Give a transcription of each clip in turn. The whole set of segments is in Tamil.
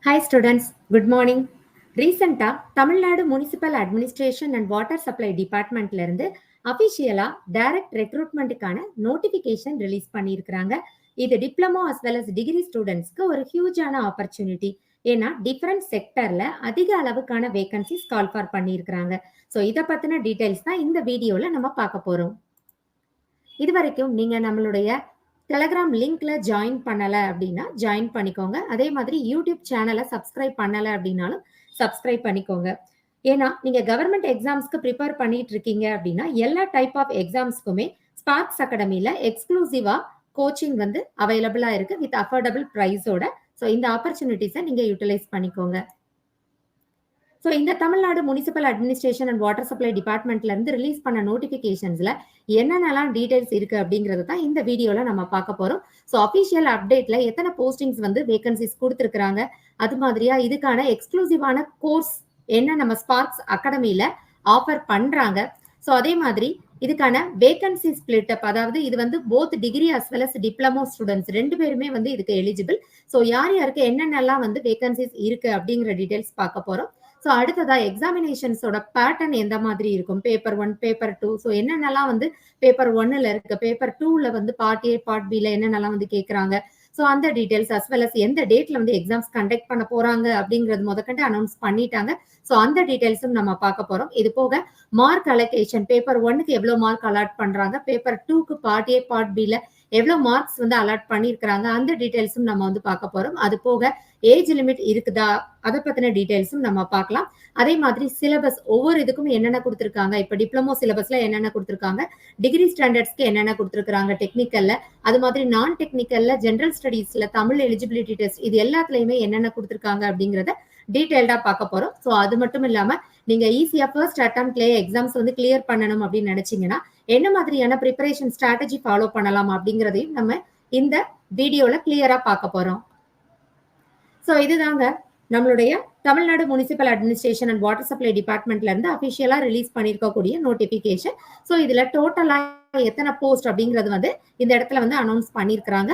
Hi students, good morning. ரீசெண்டா Tamil Nadu municipal administration and water supply டிபார்ட்மெண்ட்ல இருந்து அபிஷியலா டைரக்ட் ரெக்ரூட்மெண்ட்டுக்கான நோட்டிபிகேஷன் ரிலீஸ் பண்ணியிருக்கிறாங்க. இது diploma as well as degree ஸ்டூடெண்ட்ஸ்க்கு ஒரு ஹியூஜான ஆப்பர்ச்சுனிட்டி. ஏன்னா டிஃபரெண்ட் செக்டர்ல அதிக அளவுக்கான வேகன்சிஸ் கால் ஃபார் பண்ணியிருக்கிறாங்க. ஸோ இதை பத்தின டீடைல்ஸ் தான் இந்த வீடியோல நம்ம பார்க்க போறோம். இது வரைக்கும் நீங்க நம்மளுடைய டெலகிராம் லிங்க்ல ஜாயின் பண்ணல அப்படின்னா ஜாயின் பண்ணிக்கோங்க. அதே மாதிரி யூடியூப் சேனலை சப்ஸ்கிரைப் பண்ணல அப்படின்னாலும் சப்ஸ்கிரைப் பண்ணிக்கோங்க. ஏன்னா நீங்க கவர்மெண்ட் எக்ஸாம்ஸ்க்கு ப்ரிப்பேர் பண்ணிட்டு இருக்கீங்க அப்படின்னா எல்லா டைப் ஆஃப் எக்ஸாம்ஸ்க்குமே ஸ்பார்க்ஸ் அகாடமில எக்ஸ்க்ளூசிவா கோச்சிங் வந்து அவைலபிளா இருக்கு வித் அஃபோர்டபுள் பிரைஸோட. ஸோ இந்த ஆப்பர்ச்சுனிட்டிஸை நீங்க யூட்டிலைஸ் பண்ணிக்கோங்க. ஸோ இந்த Tamil Nadu municipal administration and water supply டிபார்ட்மெண்ட்ல இருந்து ரிலீஸ் பண்ண நோட்டிபிகேஷன்ஸ்ல என்னென்னலாம் டீடைல்ஸ் இருக்கு அப்படிங்கறது தான் இந்த வீடியோல நம்ம பார்க்க போறோம். ஸோ அபிஷியல் அப்டேட்ல எத்தனை போஸ்டிங்ஸ் வந்து வேகன்சிஸ் கொடுத்துருக்காங்க, அது மாதிரியா இதுக்கான எக்ஸ்க்ளூசிவான கோர்ஸ் என்ன நம்ம ஸ்பார்க்ஸ் அகாடமில ஆஃபர் பண்றாங்க. ஸோ அதே மாதிரி இதுக்கான வேகன்சி ஸ்பிளிட் அப், அதாவது இது வந்து both degree as well as diploma students ரெண்டு பேருமே வந்து இதுக்கு எலிஜிபிள். ஸோ யார் யாருக்கு என்னென்னலாம் வந்து வேகன்சிஸ் இருக்கு அப்படிங்கிற டீடைல்ஸ் பார்க்க போறோம். ஸோ அடுத்ததா எக்ஸாமினேஷன்ஸோட பேட்டர்ன் எந்த மாதிரி இருக்கும், பேப்பர் 1, பேப்பர் 2, ஸோ என்னென்னலாம் வந்து பேப்பர் 1ல இருக்கு, பேப்பர் 2ல வந்து பார்ட் ஏ பார்ட் பில என்னென்னலாம் வந்து கேட்குறாங்க, ஸோ அந்த டீடைல்ஸ் அஸ் வெல் அஸ் எந்த டேட்ல வந்து எக்ஸாம்ஸ் கண்டக்ட் பண்ண போறாங்க அப்படிங்கிறது முதற்கண்டு அனௌன்ஸ் பண்ணிட்டாங்க. ஸோ அந்த டீடைல்ஸும் நம்ம பார்க்க போறோம். இது போக மார்க் அலோகேஷன், பேப்பர் 1க்கு எவ்வளவு மார்க் அலாட் பண்றாங்க, பேப்பர் 2க்கு பார்ட் ஏ பார்ட் பில எவ்வளவு மார்க்ஸ் வந்து அலாட் பண்ணியிருக்கிறாங்க, அந்த டீடைல்ஸும் நம்ம வந்து பார்க்க போறோம். அது போக ஏஜ் லிமிட் இருக்குதா, அதை பத்தின டீடைல்ஸும் நம்ம பார்க்கலாம். அதே மாதிரி சிலபஸ் ஒவ்வொரு இதுக்கும் என்னென்ன கொடுத்துருக்காங்க, இப்ப டிப்ளமோ சிலபஸ்ல என்னென்ன கொடுத்துருக்காங்க, டிகிரி ஸ்டாண்டர்ட்ஸ்க்கு என்னென்ன கொடுத்துருக்காங்க டெக்னிக்கல்ல, அது மாதிரி நான் டெக்னிக்கல்ல ஜெனரல் ஸ்டடீஸ்ல தமிழ் எலிஜிபிலிட்டி டெஸ்ட் இது எல்லாத்துலயுமே என்னென்ன கொடுத்துருக்காங்க அப்படிங்கறத டீடைல்டா பார்க்க போறோம். ஸோ அது மட்டும் இல்லாம நீங்க ஈஸியா ஃபர்ஸ்ட் அட்டம்ப்ட்லயே எக்ஸாம்ஸ் வந்து கிளியர் பண்ணணும் அப்படின்னு நினைச்சீங்கன்னா என்ன மாதிரியான ப்ரிப்பரேஷன் ஸ்ட்ராட்டஜி ஃபாலோ பண்ணலாம் அப்படிங்கறதையும் நம்ம இந்த வீடியோல கிளியரா பார்க்க போறோம். ஸோ இதுதாங்க நம்மளுடைய Tamil Nadu municipal administration and water supply டிபார்ட்மெண்ட்ல இருந்து அபிஷியலா ரிலீஸ் பண்ணிருக்கக்கூடிய நோட்டிபிகேஷன். ஸோ இதுல டோட்டலா எத்தனை போஸ்ட் அப்படிங்கிறது வந்து இந்த இடத்துல வந்து அனௌன்ஸ் பண்ணிருக்கிறாங்க.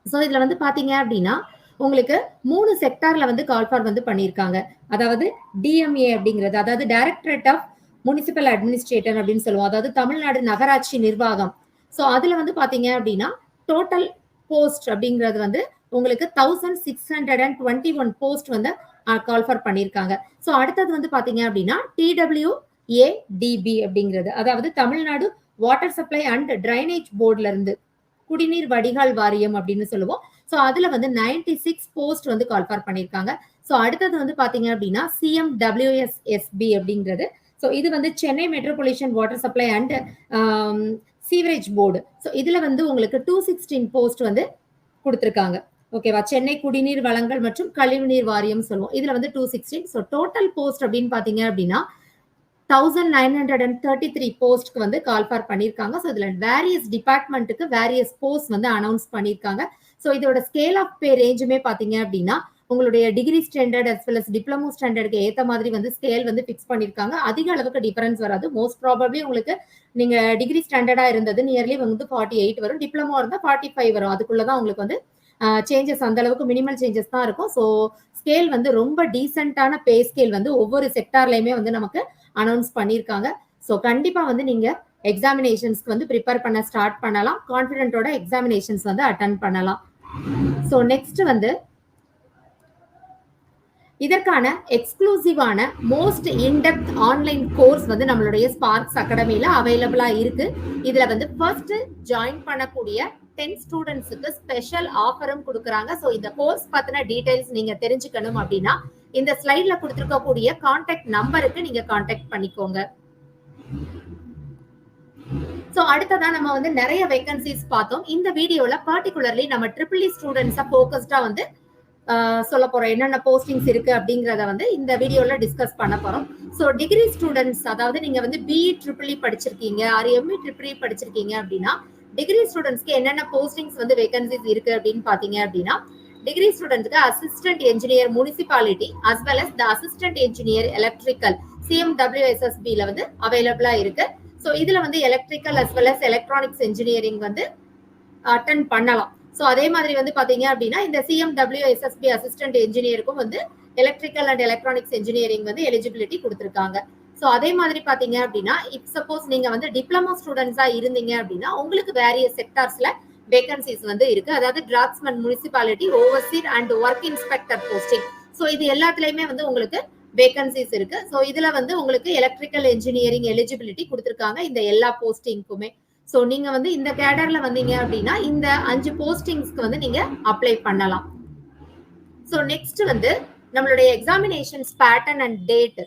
ஸோ இதுல வந்து பாத்தீங்க அப்படின்னா உங்களுக்கு 3 செக்டார்ல வந்து கால் ஃபார் வந்து பண்ணியிருக்காங்க. அதாவது டிஎம்ஏ அப்படிங்கிறது, அதாவது டைரக்டரேட் ஆஃப் முனிசிபல் அட்மினிஸ்ட்ரேட்டர் அப்படின்னு சொல்லுவோம், அதாவது தமிழ்நாடு நகராட்சி நிர்வாகம். ஸோ அதுல வந்து பாத்தீங்க அப்படின்னா டோட்டல் போஸ்ட் அப்படிங்கிறது வந்து உங்களுக்கு 1621 போஸ்ட் வந்து கால் ஃபார் பண்ணியிருக்காங்க. ஸோ அடுத்தது வந்து பாத்தீங்க அப்படின்னா டிடபிள்யூஏடிபி அப்படிங்கிறது, அதாவது Tamil Nadu water supply and drainage போர்ட்ல இருந்து குடிநீர் வடிகால் வாரியம் அப்படின்னு சொல்லுவோம். ஸோ அதுல வந்து 96 போஸ்ட் வந்து கால் ஃபார் பண்ணியிருக்காங்க. ஸோ அடுத்தது வந்து பாத்தீங்க அப்படின்னா சிஎம்டபிள்யூஎஸ்எஸ்பி அப்படிங்கிறது, ஸோ இது வந்து Chennai metropolitan water supply and sewerage board. So இதுல வந்து உங்களுக்கு 216 போஸ்ட் வந்து கொடுத்துருக்காங்க. ஓகேவா, சென்னை குடிநீர் வளங்கள் மற்றும் கழிவுநீர் வாரியம் சொல்லுவோம், இதுல வந்து 216. ஸோ டோட்டல் போஸ்ட் அப்படின்னு பாத்தீங்க அப்படின்னா 1933 போஸ்ட்க்கு வந்து கால் ஃபார் பண்ணியிருக்காங்க. ஸோ இதுல வேரியஸ் டிபார்ட்மெண்ட்டுக்கு வேரியஸ் போஸ்ட் வந்து அனௌன்ஸ் பண்ணியிருக்காங்க. ஸோ இதோட ஸ்கேல் ஆஃப் பே ரேஞ்சுமே பாத்தீங்க அப்படின்னா உங்களுடைய degree standard as well as diploma ஸ்டாண்டர்டுக்கு ஏற்ற மாதிரி வந்து ஸ்கேல் வந்து ஃபிக்ஸ் பண்ணியிருக்காங்க. அதிக அளவுக்கு டிஃபரன்ஸ் வராது. மோஸ்ட் ப்ராபப்ளி உங்களுக்கு நீங்க டிகிரி ஸ்டாண்டர்டா இருந்தது நியர்லி வந்து 48 வரும், டிப்ளமோ இருந்தால் 45 வரும். அதுக்குள்ளதான் உங்களுக்கு வந்து சேஞ்சஸ், அந்த அளவுக்கு மினிமல் சேஞ்சஸ் தான் இருக்கும். ஸோ ஸ்கேல் வந்து ரொம்ப டீசென்டான பே ஸ்கேல் வந்து ஒவ்வொரு செக்டார்லயுமே வந்து நமக்கு அனௌன்ஸ் பண்ணியிருக்காங்க. ஸோ கண்டிப்பா வந்து நீங்க எக்ஸாமினேஷன்ஸ்க்கு வந்து ப்ரிப்பேர் பண்ண ஸ்டார்ட் பண்ணலாம். கான்ஃபிடென்ட்டோட எக்ஸாமினேஷன்ஸ் வந்து அட்டன் பண்ணலாம். ஸோ நெக்ஸ்ட் வந்து இதற்கான எக்ஸ்க்ளூசிவான மோஸ்ட் இன்டெப்த் ஆன்லைன் கோர்ஸ் வந்து நம்மளுடைய ஸ்பார்க்ஸ் அகாடமில அவைலபிளா இருக்கு. இதுல வந்து ஃபர்ஸ்ட் ஜாயின் பண்ணக்கூடிய 10 ஸ்டூடெண்ட்ஸுக்கு ஸ்பெஷல் ஆஃபரும் கொடுக்குறாங்க. ஸோ இந்த கோர்ஸ் பத்தின டீடைல்ஸ் நீங்க தெரிஞ்சுக்கணும் அப்படின்னா இந்த ஸ்லைட்ல கொடுத்துருக்கக்கூடிய கான்டாக்ட் நம்பருக்கு நீங்க கான்டாக்ட் பண்ணிக்கோங்க. ஸோ அடுத்ததான் நம்ம வந்து நிறைய வேகன்சிஸ் பார்த்தோம். இந்த வீடியோல பர்டிகுலர்லி நம்ம ட்ரிபிள் இ ஸ்டூடெண்ட்ஸை ஃபோக்கஸ்டா வந்து சொல்ல போறோம், என்னென்ன போஸ்டிங்ஸ் இருக்கு அப்படிங்கறத வந்து இந்த வீடியோல டிஸ்கஸ் பண்ண போறோம். ஸோ டிகிரி ஸ்டூடெண்ட்ஸ், அதாவது நீங்க வந்து பிஇ ட்ரிபிள் இ படிச்சிருக்கீங்க ஆர் எம்இ ட்ரிபிள் இ படிச்சிருக்கீங்க அப்படின்னா டிகிரி ஸ்டூடெண்ட்ஸ்க்கு என்னென்ன போஸ்டிங்ஸ் வந்து வேகன்சிஸ் இருக்கு அப்படின்னு பாத்தீங்க அப்படின்னா டிகிரி ஸ்டூடெண்ட்ஸ்க்கு assistant engineer municipality as well as the assistant engineer electrical சிஎம்டபிள்யூஎஸ்எஸ்பில வந்து அவைலபிளா இருக்கு. ஸோ இதுல வந்து electrical as well as electronics engineering வந்து அட்டன் பண்ணலாம். ஸோ அதே மாதிரி வந்து பாத்தீங்க அப்படின்னா இந்த CMWSSB அசிஸ்டன்ட் இன்ஜினியருக்கும் வந்து எலக்ட்ரிக்கல் அண்ட் எலக்ட்ரானிக்ஸ் இன்ஜினியரிங் வந்து எலிஜிபிலிட்டி கொடுத்துருக்காங்க. ஸோ அதே மாதிரி பாத்தீங்க அப்படின்னா இப் சப்போஸ் நீங்க வந்து டிப்ளமோ ஸ்டூடெண்ட்ஸா இருந்தீங்க அப்படின்னா உங்களுக்கு வேரியஸ் செக்டார்ஸ்ல வேகன்சிஸ் வந்து இருக்கு. அதாவது draughtsman, municipality, overseer and work inspector posting. So இது எல்லாத்துலயுமே வந்து உங்களுக்கு வேகன்சிஸ் இருக்கு. ஸோ இதுல வந்து உங்களுக்கு எலக்ட்ரிக்கல் இன்ஜினியரிங் எலிஜிபிலிட்டி கொடுத்துருக்காங்க இந்த எல்லா போஸ்டிங்க்குமே. ஸோ நீங்க வந்து இந்த கேடர்ல வந்தீங்க அப்படின்னா இந்த 5 போஸ்டிங்ஸ்க்கு வந்து நீங்க அப்ளை பண்ணலாம். ஸோ நெக்ஸ்ட் வந்து நம்மளுடைய எக்ஸாமினேஷன்ஸ் பேட்டர்ன் அண்ட் டேட்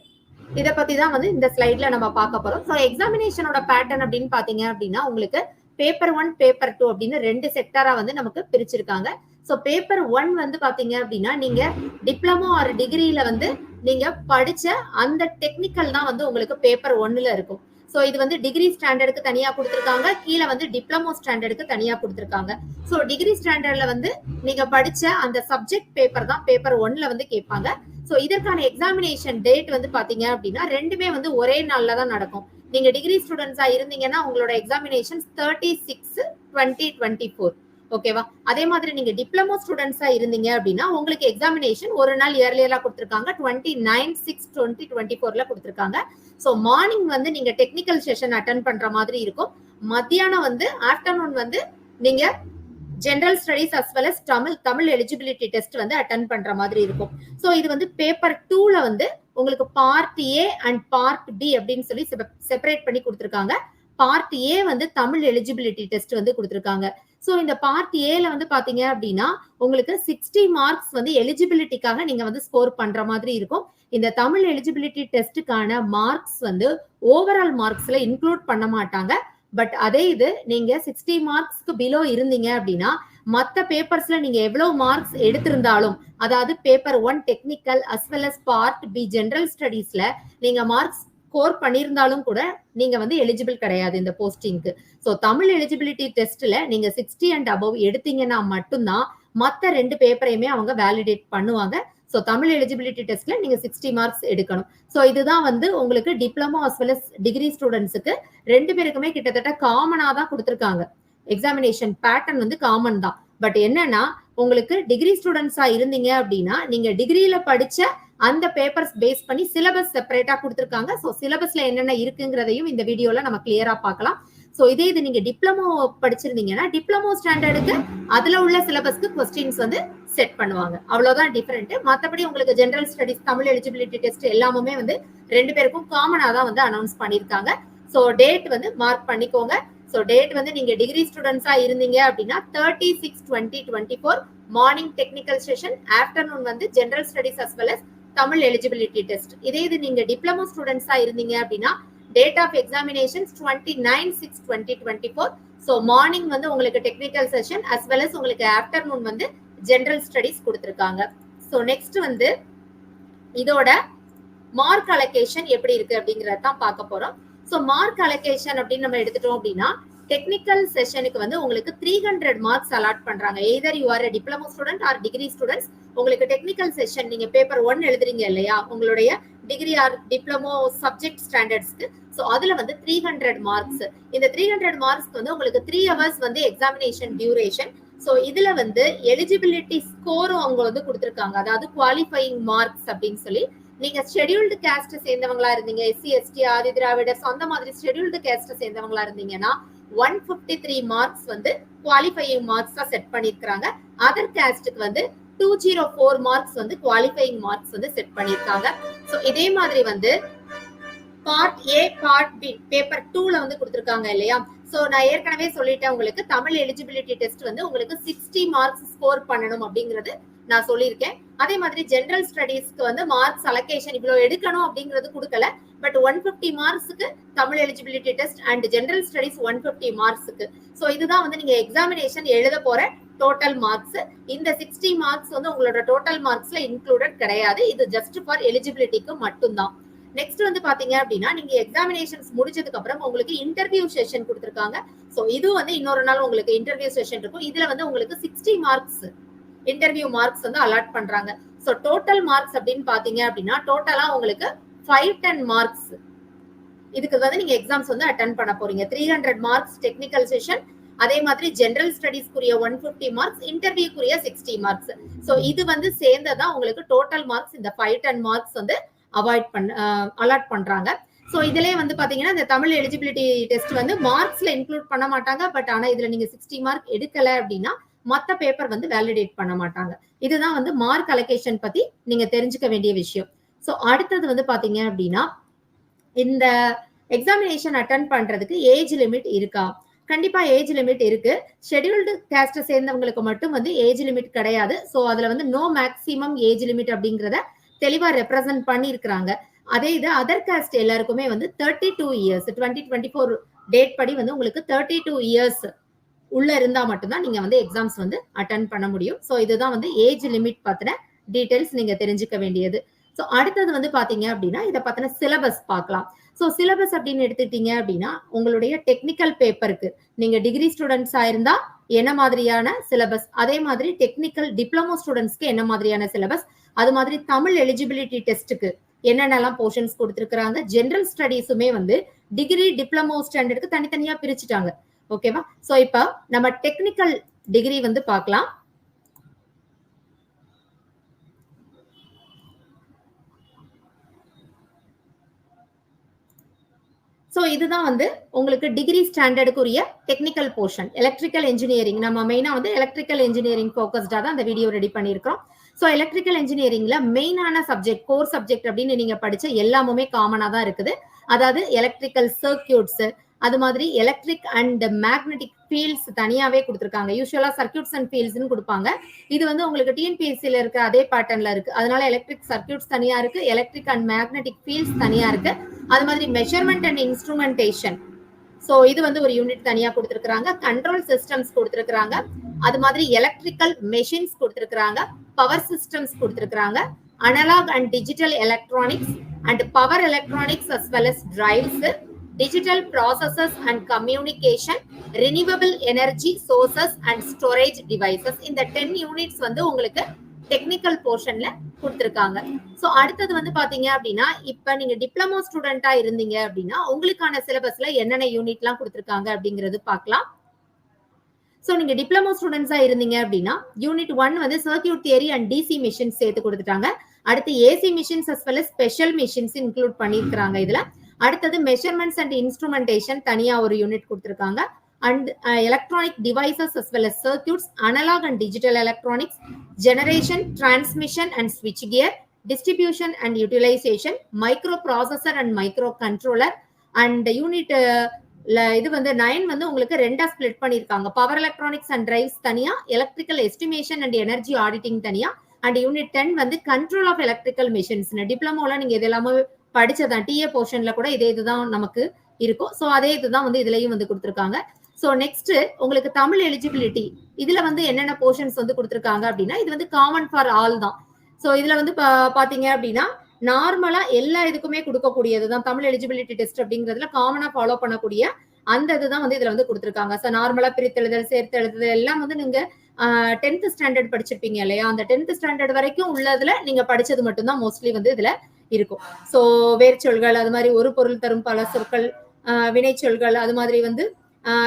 இதை பத்தி தான் வந்து இந்த ஸ்லைட்ல நம்ம பார்க்க போறோம். ஸோ எக்ஸாமினேஷனோட பேட்டர்ன் அப்படின்னு பாத்தீங்க அப்படின்னா உங்களுக்கு பேப்பர் 1 பேப்பர் 2 அப்படின்னு 2 செக்டரா வந்து நமக்கு பிரிச்சிருக்காங்க. ஸோ பேப்பர் 1 வந்து பாத்தீங்க அப்படின்னா நீங்க டிப்ளமோ ஆர் டிகிரியில வந்து நீங்க படிச்ச அந்த டெக்னிக்கல் தான் வந்து உங்களுக்கு பேப்பர் 1ல இருக்கும். ஸோ இது வந்து டிகிரி ஸ்டாண்டர்டுக்கு தனியா கொடுத்துருக்காங்க, கீழே வந்து டிப்ளமோ ஸ்டாண்டர்டுக்கு தனியா கொடுத்துருக்காங்க. ஸோ டிகிரி ஸ்டாண்டர்ட்ல வந்து நீங்க படிச்ச அந்த சப்ஜெக்ட் பேப்பர் தான் பேப்பர் 1ல வந்து கேட்பாங்க. ஸோ இதற்கான எக்ஸாமினேஷன் டேட் வந்து பாத்தீங்க அப்படின்னா ரெண்டுமே வந்து ஒரே நாள்ல தான் நடக்கும். நீங்க டிகிரி ஸ்டூடெண்ட்ஸா இருந்தீங்கன்னா உங்களோட எக்ஸாமினேஷன் 30/6/2024. ஓகேவா? அதே மாதிரி நீங்க டிப்ளமோ ஸ்டூடெண்ட்ஸா இருந்தீங்க அப்படின்னா உங்களுக்கு எக்ஸாமினேஷன் ஒரு நாள் இயர்லியரா கொடுத்துருக்காங்க, 29/6/2024ல கொடுத்துருக்காங்க. ஸோ மார்னிங் வந்து நீங்க டெக்னிக்கல் செஷன் அட்டென்ட் பண்ற மாதிரி இருக்கும். மத்தியானம் வந்து ஆஃப்டர்நூன் வந்து நீங்க general studies as well as Tamil eligibility test வந்து அட்டென்ட் பண்ற மாதிரி இருக்கும். ஸோ இது வந்து பேப்பர் 2ல வந்து உங்களுக்கு part A and part B அப்படின்னு சொல்லி செப்பரேட் பண்ணி கொடுத்துருக்காங்க. பார்ட் ஏ வந்து தமிழ் எலிஜிபிலிட்டி டெஸ்ட் வந்து கொடுத்துருக்காங்க. ஸோ இந்த பார்ட் ஏல வந்து பாத்தீங்க அப்படின்னா உங்களுக்கு 60 மார்க்ஸ் வந்து எலிஜிபிலிட்டிக்காக நீங்க வந்து ஸ்கோர் பண்ற மாதிரி இருக்கும். இந்த தமிழ் எலிஜிபிலிட்டி டெஸ்ட்டுக்கான மார்க்ஸ் வந்து ஓவரால் மார்க்ஸ்ல இன்க்ளூட் பண்ண மாட்டாங்க. பட் அதே இது நீங்க 60 மார்க்ஸ்க்கு பிலோ இருந்தீங்க அப்படின்னா மற்ற பேப்பர்ஸ்ல நீங்க எவ்வளவு மார்க்ஸ் எடுத்திருந்தாலும், அதாவது paper 1 technical as well as part B general ஸ்டடீஸ்ல நீங்க மார்க்ஸ் ஸ்கோர் பண்ணியிருந்தாலும் கூட நீங்க வந்து எலிஜிபிள் கிடையாது இந்த போஸ்டிங்க்கு. ஸோ தமிழ் எலிஜிபிலிட்டி டெஸ்ட்ல நீங்க 60 அண்ட் அபவ் எடுத்தீங்கன்னா மட்டும்தான் மற்ற 2 பேப்பரையுமே அவங்க வேலிடேட் பண்ணுவாங்க. ஸோ தமிழ் எலிஜிபிலிட்டி டெஸ்ட்ல நீங்க 60 மார்க்ஸ் எடுக்கணும். ஸோ இதுதான் வந்து உங்களுக்கு diploma as well as degree ஸ்டூடெண்ட்ஸுக்கு 2 பேருக்குமே கிட்டத்தட்ட காமனா தான் கொடுத்துருக்காங்க. எக்ஸாமினேஷன் பேட்டர்ன் வந்து காமன் தான். பட் என்னன்னா உங்களுக்கு டிகிரி ஸ்டூடெண்ட்ஸா இருந்தீங்க அப்படின்னா நீங்க டிகிரியில படிச்ச அந்த பேப்பர்ஸ் பேஸ் பண்ணி சிலபஸ் செப்பரேட்டா கொடுத்துருக்காங்க. ஸோ சிலபஸ்ல என்னென்ன இருக்குங்கிறதையும் இந்த வீடியோல நம்ம கிளியரா பார்க்கலாம். ஸோ இதே இது நீங்க டிப்ளமோ படிச்சிருந்தீங்கன்னா டிப்ளமோ ஸ்டாண்டர்டுக்கு அதுல உள்ள சிலபஸ்க்கு கொஸ்டின்ஸ் வந்து செட் பண்ணுவாங்க. அவ்வளவுதான் டிஃபரெண்ட். மற்றபடி உங்களுக்கு general studies Tamil eligibility test எல்லாமே வந்து 2 பேருக்கும் காமனா தான் வந்து அனௌன்ஸ் பண்ணிருக்காங்க. ஸோ டேட் வந்து மார்க் பண்ணிக்கோங்க. ஸோ டேட் வந்து நீங்க டிகிரி ஸ்டூடெண்ட்ஸா இருந்தீங்க அப்படின்னா 30/6/2024 மார்னிங் டெக்னிக்கல் செஷன், ஆஃப்டர்நூன் வந்து general studies as well as Tamil eligibility test. இதே இது நீங்க டிப்ளமோ ஸ்டூடெண்ட்ஸா இருந்தீங்க அப்படின்னா date of examination 29/6/2024. So morning வந்து உங்களுக்கு technical session as well as உங்களுக்கு ஆஃப்டர்நூன் வந்து ஜெனரல் ஸ்டடிஸ் கொடுத்துருக்காங்க. ஸோ நெக்ஸ்ட் வந்து இதோட மார்க் அலோகேஷன் எப்படி இருக்கு அப்படிங்கறத தான் பார்க்க போறோம். ஸோ மார்க் அலோகேஷன் அப்படின்னு நம்ம எடுத்துட்டோம் அப்படின்னா டெக்னிக்கல் செஷனுக்கு வந்து உங்களுக்கு 300 மார்க்ஸ் அலாட் பண்றாங்க. Either you are diploma student or degree students. உங்களுக்கு டெக்னிக்கல் செஷன் நீங்க பேப்பர் 1 எழுதுறீங்க இல்லையா உங்களுடைய டிகிரி ஆர் டிப்ளமோ சப்ஜெக்ட் ஸ்டாண்டர்ட்ஸ்க்கு. ஸோ அதுல வந்து 300 மார்க்ஸ். இந்த 300 மார்க்ஸ்க்கு வந்து உங்களுக்கு 3 hours வந்து எக்ஸாமினேஷன் டியூரேஷன். ஸோ இதுல வந்து எலிஜிபிலிட்டி ஸ்கோரும் அவங்க வந்து கொடுத்துருக்காங்க, அதாவது குவாலிஃபையிங் மார்க்ஸ் அப்படின்னு சொல்லி. நீங்க ஷெட்யூல்டு கேஸ்ட் சேர்ந்தவங்களா இருந்தீங்க, SC ST ஆதி திராவிடர்ஸ் அந்த மாதிரி ஷெட்யூல்டு கேஸ்ட் சேர்ந்தவங்களா இருந்தீங்கன்னா 153 மார்க்ஸ் வந்து குவாலிஃபையிங் மார்க்ஸா செட் பண்ணிருக்காங்க. அதர் கேஸ்டுக்கு வந்து 204 மார்க்ஸ் வந்து குவாலிஃபையிங் மார்க்ஸ் வந்து செட் பண்ணிருக்காங்க. ஸோ இதே மாதிரி வந்து part A part B paper 2ல வந்து கொடுத்துருக்காங்க இல்லையா. ஸோ நான் ஏற்கனவே சொல்லிட்டேன் உங்களுக்கு தமிழ் எலிஜிபிலிட்டி டெஸ்ட் வந்து உங்களுக்கு 60 மார்க்ஸ் ஸ்கோர் பண்ணணும் அப்படிங்கிறது நான் சொல்லியிருக்கேன். அதே மாதிரி ஜெனரல் ஸ்டடீஸ்க்கு வந்து மார்க்ஸ் அலோகேஷன் இவ்வளவு எடுக்கணும் அப்படிங்கிறது கொடுக்கல. பட் 150 மார்க்ஸுக்கு Tamil eligibility test and general studies 150 மார்க்ஸுக்கு. ஸோ இதுதான் வந்து நீங்க எக்ஸாமினேஷன் எழுத போற டோட்டல் மார்க்ஸ். இந்த 60 மார்க்ஸ் வந்து உங்களோட டோட்டல் மார்க்ஸ்ல இன்க்ளூடட் கிடையாது. இது ஜஸ்ட் ஃபார் எலிஜிபிலிட்டிக்கு மட்டும்தான். நெக்ஸ்ட் வந்து பாத்தீங்க அப்படின்னா நீங்க எக்ஸாமினேஷன்ஸ் முடிச்சதுக்கு அப்புறம் உங்களுக்கு இன்டர்வியூ செஷன் கொடுத்துருக்காங்க. ஸோ இது வந்து இன்னொரு நாள் உங்களுக்கு இன்டர்வியூ செஷன் இருக்கும். இதுல வந்து உங்களுக்கு 60 மார்க்ஸ் இன்டர்வியூ மார்க்ஸ் வந்து அலாட் பண்றாங்க. ஸோ டோட்டல் மார்க்ஸ் அப்படின்னு பாத்தீங்க அப்படின்னா டோட்டலா உங்களுக்கு 510 மார்க்ஸ் இதுக்கு வந்து நீங்க எக்ஸாம்ஸ் வந்து அட்டென்ட் பண்ண போறீங்க. 300 மார்க்ஸ் டெக்னிக்கல் செஷன் அதே மாதிரி ஜெனரல் ஸ்டடீஸ்க்குரிய 150 மார்க்ஸ், இன்டர்வியூக்குரிய 60 மார்க்ஸ். ஸோ இது வந்து சேர்ந்ததான் உங்களுக்கு டோட்டல் மார்க்ஸ் இந்த 510 மார்க்ஸ் வந்து அலாட் பண்றாங்க. ஸோ இதுலயே வந்து பாத்தீங்கன்னா இந்த தமிழ் எலிஜிபிலிட்டி டெஸ்ட் வந்து மார்க்ஸ்ல இன்க்ளூட் பண்ண மாட்டாங்க. பட் ஆனா இதுல நீங்க 60 மார்க் எடுக்கல அப்படின்னா மத்த பேப்பர் வந்து வேலிடேட் பண்ண மாட்டாங்க. இதுதான் வந்து மார்க் அலோகேஷன் பத்தி நீங்க தெரிஞ்சுக்க வேண்டிய விஷயம். ஸோ அடுத்தது வந்து பாத்தீங்க அப்படின்னா இந்த எக்ஸாமினேஷன் அட்டன் பண்றதுக்கு ஏஜ் லிமிட் இருக்கா? கண்டிப்பா ஏஜ் லிமிட் இருக்கு. ஷெட்யூல்டு காஸ்ட சேர்ந்தவங்களுக்கு மட்டும் வந்து ஏஜ் லிமிட் கிடையாது. ஸோ அதுல வந்து நோ மேக்ஸிமம் ஏஜ் லிமிட் அப்படிங்கறத தெளிவா ரெப்ரசென்ட் பண்ணியிருக்கிறாங்க. அதே இது அதர் காஸ்ட் எல்லாருக்குமே வந்து 32 இயர்ஸ் 2024 டேட் படி வந்து உங்களுக்கு 32 இயர்ஸ் உள்ள இருந்தா மட்டும்தான் நீங்க வந்து எக்ஸாம்ஸ் வந்து அட்டன் பண்ண முடியும். ஸோ இதுதான் வந்து ஏஜ் லிமிட் பத்தின டீடைல்ஸ் நீங்க தெரிஞ்சுக்க வேண்டியது. ஸோ அடுத்தது வந்து பாத்தீங்க அப்படின்னா இதை பத்தின சிலபஸ் பார்க்கலாம். ஸோ சிலபஸ் அப்படின்னு எடுத்துக்கிட்டீங்க அப்படின்னா உங்களுடைய டெக்னிக்கல் பேப்பருக்கு நீங்க டிகிரி ஸ்டூடெண்ட்ஸா இருந்தா என்ன மாதிரியான சிலபஸ், அதே மாதிரி டெக்னிக்கல் டிப்ளமோ ஸ்டூடெண்ட்ஸ்க்கு என்ன மாதிரியான சிலபஸ், அது மாதிரி தமிழ் எலிஜிபிலிட்டி டெஸ்ட்டுக்கு என்னென்னலாம் போர்ஷன்ஸ் கொடுத்துருக்காங்க. ஜெனரல் ஸ்டடீஸுமே வந்து டிகிரி டிப்ளமோ ஸ்டாண்டர்டுக்கு தனித்தனியா பிரிச்சுட்டாங்க. ஓகேவா? சோ இப்ப நம்ம டெக்னிக்கல் டிகிரி வந்து பார்க்கலாம். சோ இதுதான் வந்து உங்களுக்கு டிகிரி ஸ்டாண்டர்டுக்குரிய டெக்னிக்கல் போர்ஷன். எலக்ட்ரிக்கல் இன்ஜினியரிங் நம்ம மெயினா வந்து எலக்ட்ரிக்கல் இன்ஜினியரிங் ஃபோக்கஸ்டா தான் அந்த வீடியோ ரெடி பண்ணியிருக்கிறோம். சோ எலக்ட்ரிக்கல் இன்ஜினியரிங்ல மெயினான சப்ஜெக்ட், கோர் சப்ஜெக்ட் அப்படின்னு நீங்க படிச்ச எல்லாமுமே காமனா தான் இருக்குது. அதாவது எலக்ட்ரிக்கல் சர்க்கியூட்ஸ், அது மாதிரி எலக்ட்ரிக் அண்ட் மேக்னெட்டிக் ஃபீல்ட்ஸ் தனியாவே கொடுத்துருக்காங்க. யூஸ்வலா சர்க்கியூட்ஸ் அண்ட் ஃபீல்ட்ஸ்னு கொடுப்பாங்க. இது வந்து உங்களுக்கு டிஎன்பிஎஸ்சில இருக்க அதே பேட்டர்ன்ல இருக்கு. அதனால எலக்ட்ரிக் சர்க்கியூட்ஸ் தனியா இருக்கு, எலக்ட்ரிக் அண்ட் மேக்னெட்டிக் ஃபீல்ட்ஸ் தனியா இருக்கு. அது மாதிரி மெஷர்மெண்ட் அண்ட் இன்ஸ்ட்ருமெண்டேஷன், சோ இது வந்து ஒரு யூனிட் தனியா கொடுத்திருக்காங்க. கண்ட்ரோல் சிஸ்டம்ஸ் கொடுத்திருக்காங்க. அது மாதிரி எலக்ட்ரிக்கல் மெஷின்ஸ் கொடுத்திருக்காங்க, பவர் சிஸ்டம்ஸ் கொடுத்திருக்காங்க, analog and digital electronics and power electronics as well as drives, digital processes and communication, renewable energy sources and storage devices. இந்த 10 யூனிட்ஸ் வந்து உங்களுக்கு டெக்னிக்கல் போர்ஷன்ல கொடுத்திருக்காங்க. சோ அடுத்தது வந்து பாத்தீங்க அப்படின்னா இப்ப நீங்க டிப்ளமோ ஸ்டூடெண்டா இருந்தீங்க அப்படின்னா உங்களுக்கான சிலபஸ்ல என்னென்ன யூனிட்லாம் கொடுத்திருக்காங்க அப்படிங்கிறது பார்க்கலாம். சோ நீங்க டிப்ளமோ ஸ்டூடெண்ட்ஸா இருந்தீங்க அப்படின்னா யூனிட் 1 வந்து circuit theory and DC machines சேர்த்து கொடுத்துட்டாங்க. அடுத்து AC machines as well as special machines include பண்ணியிருக்காங்க இதுல. அடுத்தது மெஷர்மெண்ட்ஸ் அண்ட் இன்ஸ்ட்ருமெண்டேஷன் தனியா ஒரு யூனிட் கொடுத்திருக்காங்க. And electronic devices as well as circuits, analog and digital electronics, generation, transmission and switch gear, distribution and utilization, microprocessor and microcontroller. and unit இது வந்து 9 வந்து உங்களுக்கு ரெண்டா ஸ்பிளிட் பண்ணிருக்காங்க. பவர் எலக்ட்ரானிக்ஸ் அண்ட் டிரைவ்ஸ் தனியா, electrical estimation and energy auditing தனியா, அண்ட் யூனிட் 10 வந்து கண்ட்ரோல் ஆஃப் எலக்ட்ரிக்கல் மிஷின்ஸ். டிப்ளமோல நீங்க இதெல்லாமே படிச்சதான், டிஏ போர்ஷன்ல கூட இதே இதுதான் நமக்கு இருக்கும். சோ அதே இதுதான் வந்து இதுலயும் வந்து கொடுத்திருக்காங்க. சோ நெக்ஸ்ட் உங்களுக்கு தமிழ் எலிஜிபிலிட்டி இதுல வந்து என்னென்ன போர்ஷன்ஸ் வந்து கொடுத்திருக்காங்க அப்படின்னா இது வந்து காமன் ஃபார் ஆல் தான். சோ இதுல வந்து பாத்தீங்க அப்படின்னா நார்மலா எல்லா இதுக்குமே கொடுக்கக்கூடியதுதான் தமிழ் எலிஜிபிலிட்டி டெஸ்ட் அப்படிங்கிறதுல காமனா ஃபாலோ பண்ணக்கூடிய அந்த இதுதான் வந்து இதுல வந்து கொடுத்திருக்காங்க. சோ நார்மலா பிரித்தெழுதல், சேர்த்தெழுதல் எல்லாம் வந்து நீங்க 10th ஸ்டாண்டர்ட் படிச்சிருப்பீங்க இல்லையா, அந்த 10th ஸ்டாண்டர்ட் வரைக்கும் உள்ளதுல நீங்க படிச்சது மட்டும்தான் மோஸ்ட்லி வந்து இதுல இருக்கும். சோ வேர்ச்சொல்கள், அது மாதிரி ஒரு பொருள் தரும் பல சொற்கள், வினை சொற்கள், அது மாதிரி வந்து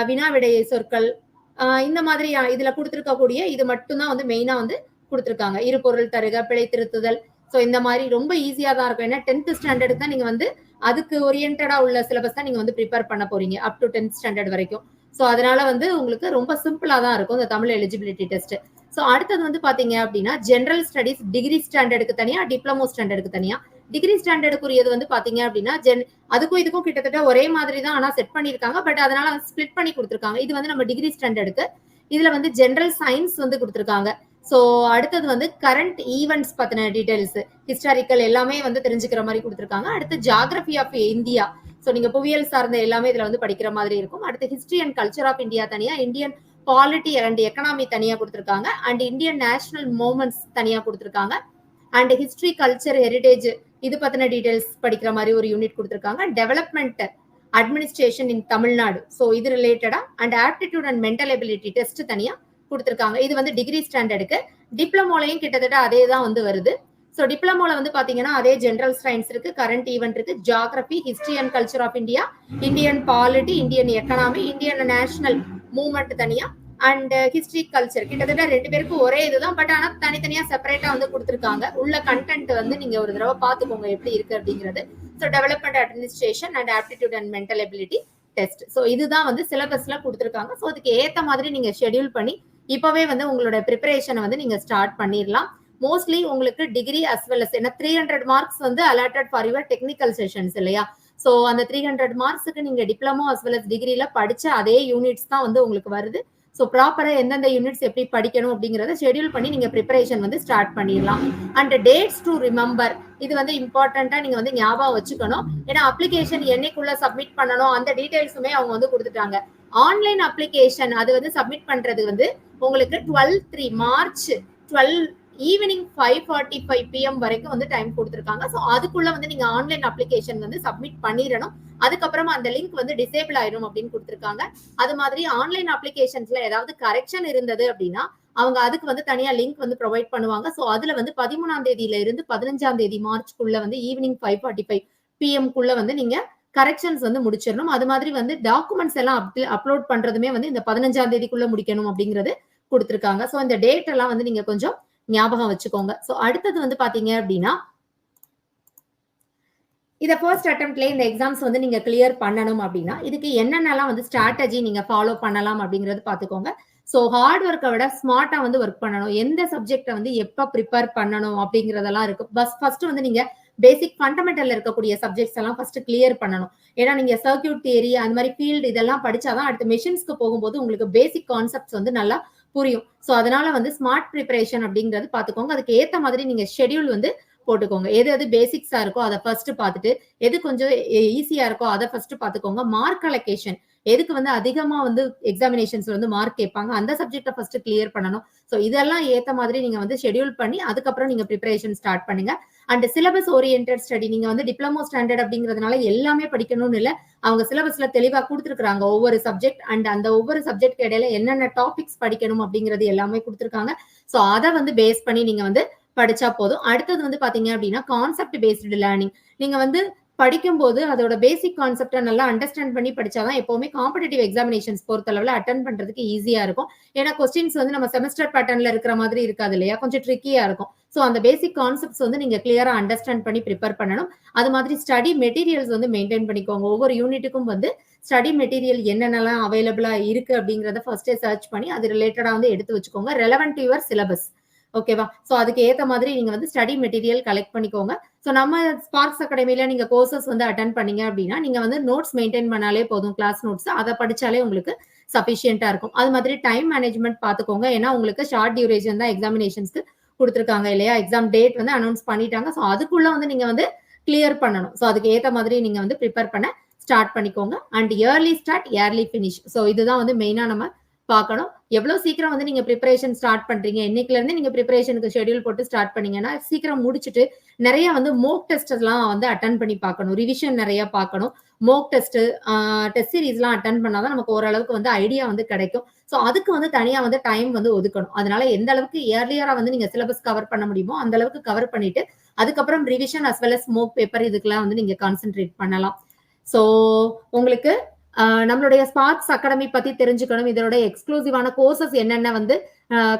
வினா விடை சொற்கள், இந்த மாதிரி இதுல கொடுத்திருக்கக்கூடிய இது மட்டும்தான் வந்து மெயினா வந்து கொடுத்திருக்காங்க. இரு பொருள் தருக, பிழை திருத்துதல். சோ இந்த மாதிரி ரொம்ப ஈஸியா தான் இருக்கும். ஏன்னா 10th ஸ்டாண்டர்ட் தான் நீங்க வந்து அதுக்கு ஓரியன்டா உள்ள சிலபஸ் தான் நீங்க வந்து ப்ரிப்பேர் பண்ண போறீங்க அப் டு 10th ஸ்டாண்டர்ட் வரைக்கும். சோ அதனால வந்து உங்களுக்கு ரொம்ப சிம்பிளா தான் இருக்கும் இந்த தமிழ் எலிஜிபிலிட்டி டெஸ்ட். சோ அடுத்தது வந்து பாத்தீங்க அப்படின்னா ஜெனரல் ஸ்டடீஸ் டிகிரி ஸ்டாண்டர்டுக்கு தனியா, டிப்ளமோ ஸ்டாண்டர்டுக்கு தனியா. டிகிரி ஸ்டாண்டர்டுக்குரியது வந்து பாத்தீங்க அப்படின்னா அதுக்கும் இதுக்கும் கிட்டத்தட்ட ஒரே மாதிரி தான் ஆனா செட் பண்ணிருக்காங்க. பட் அதனால ஸ்பிளிட் பண்ணி கொடுத்திருக்காங்க. இது வந்து நம்ம டிகிரி ஸ்டாண்டர்டுக்கு. இதுல வந்து ஜெனரல் சயின்ஸ் வந்து கொடுத்திருக்காங்க. சோ அடுத்தது வந்து கரண்ட் ஈவெண்ட்ஸ் பத்தின டீடைல்ஸ், ஹிஸ்டாரிக்கல் எல்லாமே வந்து தெரிஞ்சுக்கிற மாதிரி கொடுத்திருக்காங்க. அடுத்து ஜியோகிராபி ஆஃப் இந்தியா, சோ நீங்க புவியியல் சார்ந்த எல்லாமே இதுல வந்து படிக்கிற மாதிரி இருக்கும். அடுத்து history and culture of India தனியா, இந்தியன் பாலிட்டி அண்ட் எக்கனாமி தனியா கொடுத்திருக்காங்க. அண்ட் இந்தியன் நேஷனல் மூவ்மெண்ட்ஸ் தனியா கொடுத்திருக்காங்க. அண்ட் ஹிஸ்டரி, கல்ச்சர், ஹெரிடேஜ் இது பத்தின டீடைல்ஸ் படிக்கிற மாதிரி ஒரு யூனிட் கொடுத்திருக்காங்க. டெவலப்மெண்ட் அட்மினிஸ்ட்ரேஷன் இன் தமிழ்நாடு, சோ இது ரிலேட்டடா. And aptitude and mental ability test தனியா கொடுத்திருக்காங்க. இது வந்து டிகிரி ஸ்டாண்டர்டுக்கு. டிப்ளமோலையும் கிட்டத்தட்ட அதே தான் வந்து வருது. சோ டிப்ளமோல வந்து பாத்தீங்கன்னா அதே ஜெனரல் சயின்ஸ் இருக்கு, கரண்ட் ஈவென்ட் இருக்கு, geography, history and culture of India, Indian polity, Indian economy, Indian national movement தனியா அண்ட் ஹிஸ்டரி கல்ச்சர் கிட்டத்தட்ட 2 பேருக்கும் ஒரே இதுதான். பட் ஆனா தனித்தனியா செப்பரேட்டா வந்து கொடுத்துருக்காங்க. உள்ள கண்டென்ட் வந்து நீங்க ஒரு தடவை பார்த்துக்கோங்க எப்படி இருக்கு அப்படிங்கிறது. So development administration and aptitude and mental ability test. So இதுதான் வந்து சிலபஸ்ல கொடுத்துருக்காங்க. ஸோ அதுக்கு ஏத்த மாதிரி நீங்க ஷெட்யூல் பண்ணி இப்பவே வந்து உங்களோட ப்ரிப்பரேஷனை வந்து நீங்க ஸ்டார்ட் பண்ணிடலாம். மோஸ்ட்லி உங்களுக்கு டிகிரி அஸ் வெல் அஸ் ஏன்னா 300 மார்க்ஸ் வந்து allotted for your technical sessions இல்லையா. ஸோ அந்த 300 மார்க்ஸுக்கு நீங்க டிப்ளமோ அஸ் வெல் அஸ் டிகிரில படிச்ச அதே யூனிட்ஸ் தான் வந்து உங்களுக்கு வருது. ஸோ ப்ராப்பரா எந்தெந்த யூனிட்ஸ் எப்படி படிக்கணும் அப்படிங்கறத ஷெட்யூல் பண்ணி நீங்க ப்ரிப்பரேஷன் வந்து ஸ்டார்ட் பண்ணிடலாம். அண்ட் டேட்ஸ் டு ரிமெம்பர் இது வந்து இம்பார்ட்டண்டா நீங்க வந்து ஞாபகம் வச்சுக்கணும். ஏன்னா அப்ளிகேஷன் என்னைக்குள்ள சப்மிட் பண்ணணும் அந்த டீடைல்ஸுமே அவங்க வந்து கொடுத்துட்டாங்க. ஆன்லைன் அப்ளிகேஷன் அது வந்து சப்மிட் பண்றது வந்து உங்களுக்கு 12/3 மார்ச் 12 ஈவினிங் 5:45 PM வரைக்கும் வந்து டைம் கொடுத்துருக்காங்க. ஸோ அதுக்குள்ள வந்து நீங்க ஆன்லைன் அப்ளிகேஷன் வந்து சப்மிட் பண்ணிடணும். அதுக்கப்புறமா அந்த லிங்க் வந்து டிசேபிள் ஆயிடும் அப்படின்னு கொடுத்துருக்காங்க. அது மாதிரி ஆன்லைன் அப்ளிகேஷன்ஸ்ல ஏதாவது கரெக்ஷன் இருந்தது அப்படின்னா அவங்க அதுக்கு வந்து தனியா லிங்க் வந்து ப்ரொவைட் பண்ணுவாங்க. ஸோ அதுல வந்து 13ஆம் தேதியில இருந்து 15ஆம் தேதி மார்ச்க்குள்ள வந்து ஈவினிங் 5:45 PM வந்து நீங்க கரெக்ஷன்ஸ் வந்து முடிச்சிடணும். அது மாதிரி வந்து டாக்குமெண்ட்ஸ் எல்லாம் அப்லோட் பண்றதுமே வந்து இந்த 15ஆம் தேதிக்குள்ள முடிக்கணும் அப்படிங்கிறது கொடுத்துருக்காங்க. ஸோ இந்த டேட் எல்லாம் வந்து நீங்க கொஞ்சம் ஞாபகம் வச்சுக்கோங்க. ஸோ அடுத்தது வந்து பாத்தீங்க அப்படின்னா இத ஃபர்ஸ்ட் அட்டெம்ப்ட்ல இந்த எக்ஸாம்ஸ் வந்து நீங்க கிளியர் பண்ணணும் அப்படின்னா இதுக்கு என்னென்னலாம் வந்து ஸ்ட்ராட்டஜி நீங்க ஃபாலோ பண்ணலாம் அப்படிங்கறது பாத்துக்கோங்க. ஸோ ஹார்ட் ஒர்க்கை விட ஸ்மார்ட்டா வந்து ஒர்க் பண்ணணும். எந்த சப்ஜெக்டை வந்து எப்ப ப்ரிப்பேர் பண்ணணும் அப்படிங்கறதெல்லாம் இருக்கு. ஃபர்ஸ்ட் வந்து நீங்க பேசிக் ஃபண்டமெண்டல்ல இருக்கக்கூடிய சப்ஜெக்ட்ஸ் எல்லாம் ஃபர்ஸ்ட் கிளியர் பண்ணணும். ஏன்னா நீங்க சர்க்யூட் தியரி அந்த மாதிரி ஃபீல்டு இதெல்லாம் படிச்சாதான் அடுத்த மெஷின்ஸ்க்கு போகும்போது உங்களுக்கு பேசிக் கான்செப்ட்ஸ் வந்து நல்லா புரியும். ஸோ அதனால வந்து ஸ்மார்ட் ப்ரிப்பரேஷன் அப்படிங்கிறது பாத்துக்கோங்க. அதுக்கு ஏத்த மாதிரி நீங்க ஷெட்யூல் வந்து போட்டுக்கோங்க. எது எது பேசிக்ஸா இருக்கோ அதை ஃபர்ஸ்ட் பார்த்துட்டு எது கொஞ்சம் ஈஸியா இருக்கோ அதை ஃபர்ஸ்ட் பாத்துக்கோங்க. மார்க் அலோகேஷன் எதுக்கு வந்து அதிகமா வந்து எக்ஸாமினேஷன்ஸ் வந்து மார்க் கேட்பாங்க அந்த சப்ஜெக்ட ஃபர்ஸ்ட் கிளியர் பண்ணணும். ஸோ இதெல்லாம் ஏத்த மாதிரி நீங்க வந்து ஷெட்யூல் பண்ணி அதுக்கப்புறம் நீங்க ப்ரிப்பரேஷன் ஸ்டார்ட் பண்ணுங்க. அண்ட் சிலபஸ் ஓரியன்டட் ஸ்டடி நீங்க வந்து டிப்ளமோ ஸ்டாண்டர்ட் அப்படிங்கிறதுனால எல்லாமே படிக்கணும்னு இல்லை. அவங்க சிலபஸ்ல தெளிவா கொடுத்துருக்காங்க ஒவ்வொரு சப்ஜெக்ட் அண்ட் அந்த ஒவ்வொரு சப்ஜெக்ட் இடையில என்னென்ன டாபிக்ஸ் படிக்கணும் அப்படிங்கிறது எல்லாமே கொடுத்துருக்காங்க. ஸோ அதை வந்து பேஸ் பண்ணி நீங்க வந்து படிச்சா போதும். அடுத்தது வந்து பாத்தீங்க அப்படின்னா கான்செப்ட் பேஸ்டு லேர்னிங். நீங்க வந்து படிக்கும்போது அதோட பேசிக் கான்செப்டை நல்லா அண்டர்ஸ்டாண்ட் பண்ணி படிச்சாதான் எப்பவுமே காம்படிட்டிவ் எக்ஸாமினேஷன்ஸ் பொறுத்தளவுல அட்டன் பண்றதுக்கு ஈஸியா இருக்கும். ஏன்னா கொஸ்டின்ஸ் வந்து நம்ம செமஸ்டர் பேட்டர்ன்ல இருக்கிற மாதிரி இருக்காது இல்லையா, கொஞ்சம் ட்ரிக்கியா இருக்கும். ஸோ அந்த பேசிக் கான்செப்ட்ஸ் வந்து நீங்க கிளியரா அண்டர்ஸ்டாண்ட் பண்ணி ப்ரிப்பேர் பண்ணணும். அது மாதிரி ஸ்டடி மெட்டீரியல்ஸ் வந்து மெயின்டைன் பண்ணிக்கோங்க. ஒவ்வொரு யூனிட்டுக்கும் வந்து ஸ்டடி மெட்டீரியல் என்னென்னலாம் அவைலபிளா இருக்கு அப்படிங்கறத ஃபர்ஸ்டே சர்ச் பண்ணி அது ரிலேட்டடா வந்து எடுத்து வச்சுக்கோங்க. Relevant to your syllabus. ஓகேவா. சோ அதுக்கு ஏத்த மாதிரி நீங்க வந்து ஸ்டடி மெட்டீரியல் கலெக்ட் பண்ணிக்கோங்க. சோ நம்ம ஸ்பார்க்ஸ் அகாடமில நீங்க கோர்சஸ் வந்து அட்டெண்ட் பண்ணீங்க அப்படின்னா நீங்க வந்து நோட்ஸ் மெயின்டைன் பண்ணாலே போதும். கிளாஸ் நோட்ஸ் அதை படிச்சாலே உங்களுக்கு சஃபிஷியன்ட்டா இருக்கும். அது மாதிரி டைம் மேனேஜ்மெண்ட் பாத்துக்கோங்க. ஏன்னா உங்களுக்கு ஷார்ட் டியூரேஷன் தான் எக்ஸாமினேஷன்ஸ்க்கு கொடுத்துருக்காங்க இல்லையா. எக்ஸாம் டேட் வந்து அனௌன்ஸ் பண்ணிட்டாங்க. ஸோ அதுக்குள்ள வந்து நீங்க வந்து கிளியர் பண்ணணும். ஸோ அதுக்கு ஏத்த மாதிரி நீங்க வந்து ப்ரிப்பேர் பண்ண ஸ்டார்ட் பண்ணிக்கோங்க. And early start early finish. So இதுதான் வந்து மெயினா நம்ம பார்க்கணும். எவ்வளவு சீக்கிரம் வந்து நீங்க ப்ரிப்பரேஷன் ஸ்டார்ட் பண்றீங்க, இன்னைக்குல இருந்து நீங்க ப்ரிப்பரேஷனுக்கு ஷெட்யூல் போட்டு ஸ்டார்ட் பண்ணீங்கன்னா சீக்கிரம் முடிச்சுட்டு நிறைய வந்து மோக் டெஸ்ட் எல்லாம் வந்து அட்டன் பண்ணி பார்க்கணும். ரிவிஷன் நிறைய பார்க்கணும். மோக் டெஸ்ட் டெஸ்ட் சீரீஸ் எல்லாம் அட்டன் பண்ணாதான் நமக்கு ஓரளவுக்கு வந்து ஐடியா வந்து கிடைக்கும். ஸோ அதுக்கு வந்து தனியா வந்து டைம் வந்து ஒதுக்கணும். அதனால எந்த அளவுக்கு இயர்லியரா வந்து நீங்க சிலபஸ் கவர் பண்ண முடியுமோ அந்த அளவுக்கு கவர் பண்ணிட்டு அதுக்கப்புறம் ரிவிஷன் அஸ் வெல் அஸ் மோக் பேப்பர் இதுக்கெல்லாம் வந்து நீங்க கான்சென்ட்ரேட் பண்ணலாம். ஸோ உங்களுக்கு நம்மளுடைய ஸ்பார்க்ஸ் அகாடமி பத்தி தெரிஞ்சுக்கணும், இதோட எக்ஸ்க்ளூசிவான கோர்சஸ் என்னென்ன வந்து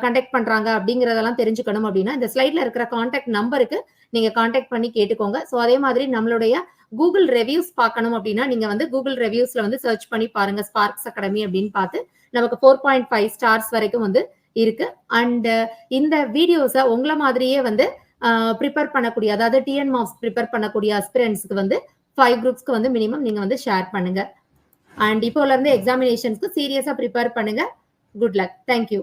கண்டக்ட் பண்றாங்க அப்படிங்கறதெல்லாம் தெரிஞ்சுக்கணும் அப்படின்னா இந்த ஸ்லைட்ல இருக்கிற கான்டாக்ட் நம்பருக்கு நீங்க கான்டாக்ட் பண்ணி கேட்டுக்கோங்க. ஸோ அதே மாதிரி நம்மளுடைய கூகுள் ரிவ்யூஸ் பார்க்கணும் அப்படின்னா நீங்க வந்து கூகுள் ரிவ்யூஸ்ல வந்து சர்ச் பண்ணி பாருங்க ஸ்பார்க்ஸ் அகாடமி அப்படின்னு பார்த்து நமக்கு 4.5 ஸ்டார்ஸ் வரைக்கும் வந்து இருக்கு. அண்ட் இந்த வீடியோஸை உங்களை மாதிரியே வந்து ப்ரிப்பேர் பண்ணக்கூடிய அதாவது டிஎன் மார்க்ஸ் ப்ரிப்பேர் பண்ணக்கூடிய அஸ்பிரன்ஸ்க்கு வந்து 5 குரூப்ஸ்க்கு வந்து மினிமம் நீங்க வந்து ஷேர் பண்ணுங்க. அண்ட் இப்போல இருந்து எக்ஸாமினேஷன்ஸ்க்கு சீரியஸா ப்ரிப்பேர் பண்ணுங்க. Good luck. தேங்க்யூ.